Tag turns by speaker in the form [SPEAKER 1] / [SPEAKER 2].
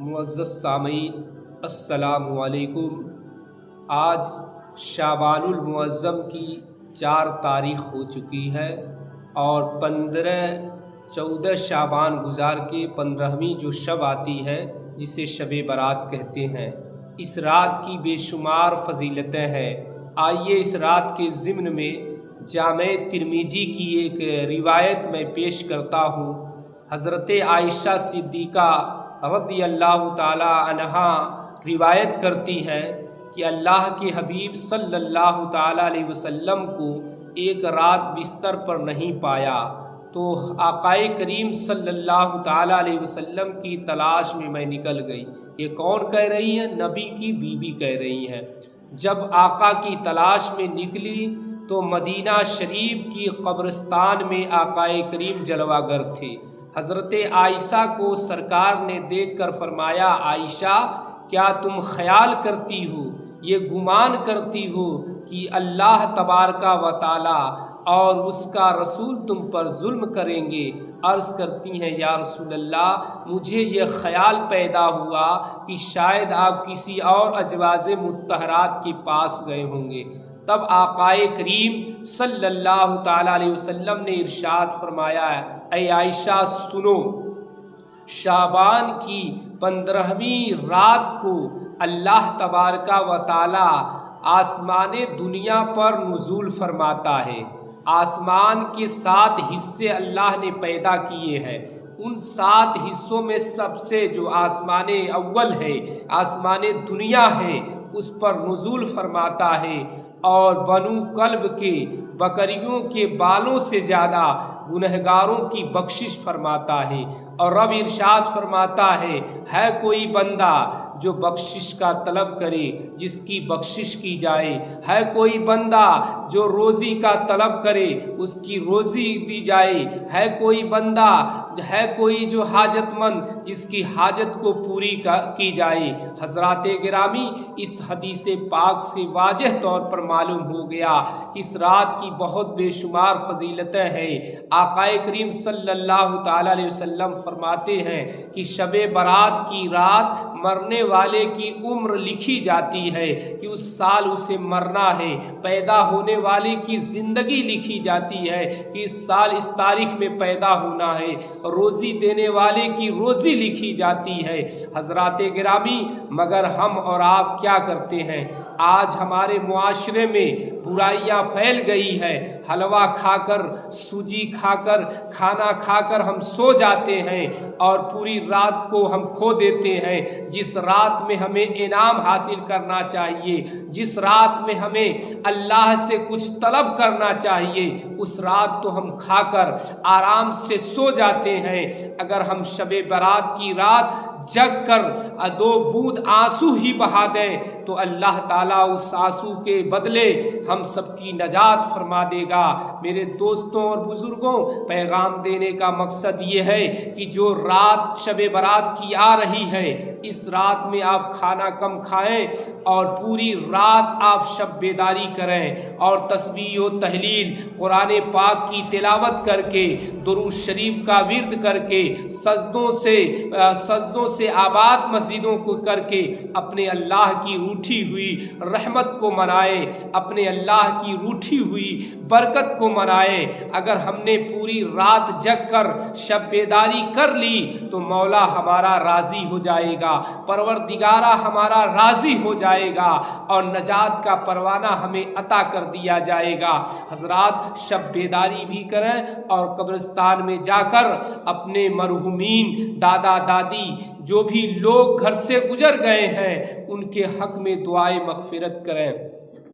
[SPEAKER 1] मुअज़्ज़ज़ सामीन अस्सलामु अलैकुम। आज शाबानुल मुअज़्ज़म की 4 तारीख़ हो चुकी है और 14 शाबान गुजार के 15वीं जो शब आती है जिसे शब बारात कहते हैं, इस रात की बेशुमार फजीलतें हैं। आइए इस रात के ज़िम्न में जामे तिर्मिज़ी की एक रिवायत मैं पेश करता हूँ। हज़रत आयशा सिद्दीक़ा रज़ी अल्लाह ताला अन्हा रिवायत करती हैं कि अल्लाह के हबीब सल्लल्लाहु ताला अलैहि वसल्लम को एक रात बिस्तर पर नहीं पाया तो आकाए करीम सल्लल्लाहु ताला अलैहि वसल्लम की तलाश में मैं निकल गई। ये कौन कह रही है? नबी की बीबी कह रही हैं। जब आका की तलाश में निकली तो मदीना शरीफ की कब्रिस्तान में आकाए करीम जलवागर थे। हज़रत आयशा को सरकार ने देखकर फरमाया, आयशा क्या तुम ख्याल करती हो, ये गुमान करती हो कि अल्लाह तबारका व ताला और उसका रसूल तुम पर जुल्म करेंगे? अर्ज़ करती हैं, या रसूल अल्लाह, मुझे ये ख्याल पैदा हुआ कि शायद आप किसी और अजवाज़े मुत्तहरात के पास गए होंगे। तब आकाए करीम सल्लल्लाहु ताला अलैहि वसल्लम ने इरशाद फरमाया, ऐ आयशा सुनो, शाबान की 15वीं रात को अल्लाह तबारका व ताला आसमाने दुनिया पर नुज़ूल फरमाता है। आसमान के 7 हिस्से अल्लाह ने पैदा किए हैं। उन 7 हिस्सों में सबसे जो आसमाने अव्वल है, आसमाने दुनिया है, उस पर नुज़ूल फरमाता है और बनु कल्ब के बकरियों के बालों से ज़्यादा गुनहगारों की बख्शिश फरमाता है। और रब इरशाद फरमाता है कोई बंदा जो बख्शिश का तलब करे जिसकी बख्शिश की जाए, है कोई बंदा जो रोज़ी का तलब करे उसकी रोज़ी दी जाए, है कोई बंदा, है कोई जो हाजतमंद जिसकी हाजत को पूरी की जाए। हज़रात गिरामी, इस हदीस पाक से वाज़ेह तौर पर मालूम हो गया कि इस रात की बहुत बेशुमार फजीलतें हैं। आकाए करीम सल्लल्लाहु ताला अलैहि वसल्लम फरमाते हैं कि शबे बारात की रात मरने वाले की उम्र लिखी जाती है कि उस साल उसे मरना है। पैदा होने वाले की जिंदगी लिखी जाती है कि इस साल इस तारीख में पैदा होना है। रोज़ी देने वाले की रोज़ी लिखी जाती है। हज़रात गिरामी, मगर हम और आप क्या करते हैं? आज हमारे मुआशरे में बुराइयां फैल गई है। हलवा खाकर, सूजी खाकर, खाना खाकर हम सो जाते हैं और पूरी रात को हम खो देते हैं। जिस रात में हमें इनाम हासिल करना चाहिए, जिस रात में हमें अल्लाह से कुछ तलब करना चाहिए, उस रात तो हम खाकर आराम से सो जाते हैं। अगर हम शबे बारात की रात जग कर 2 बूंद आंसू ही बहा दें तो अल्लाह ताला उस आंसू के बदले हम सबकी नजात फरमा देगा। मेरे दोस्तों और बुजुर्गों, पैगाम देने का मकसद ये है कि जो रात शबे बारात की आ रही है, इस रात में आप खाना कम खाएं और पूरी रात आप शब बेदारी करें और तस्बीह व तहलील, कुरान पाक की तिलावत करके, दुरूद शरीफ का विर्द करके, सजदों से आबाद मस्जिदों को करके अपने अल्लाह की रूठी हुई रहमत को मनाए, अपने अल्लाह की रूठी हुई बरकत को मनाए। अगर हमने पूरी रात जग कर शब बेदारी कर ली तो मौला हमारा राजी हो जाएगा, परवरदिगारा हमारा राजी हो जाएगा और नजात का परवाना हमें अता कर दिया जाएगा। हजरात, शब बेदारी भी करें और कब्रिस्तान में जाकर अपने मरहुमीन दादा दादी जो भी लोग घर से गुजर गए हैं उनके हक में दुआए मग़फ़िरत करें।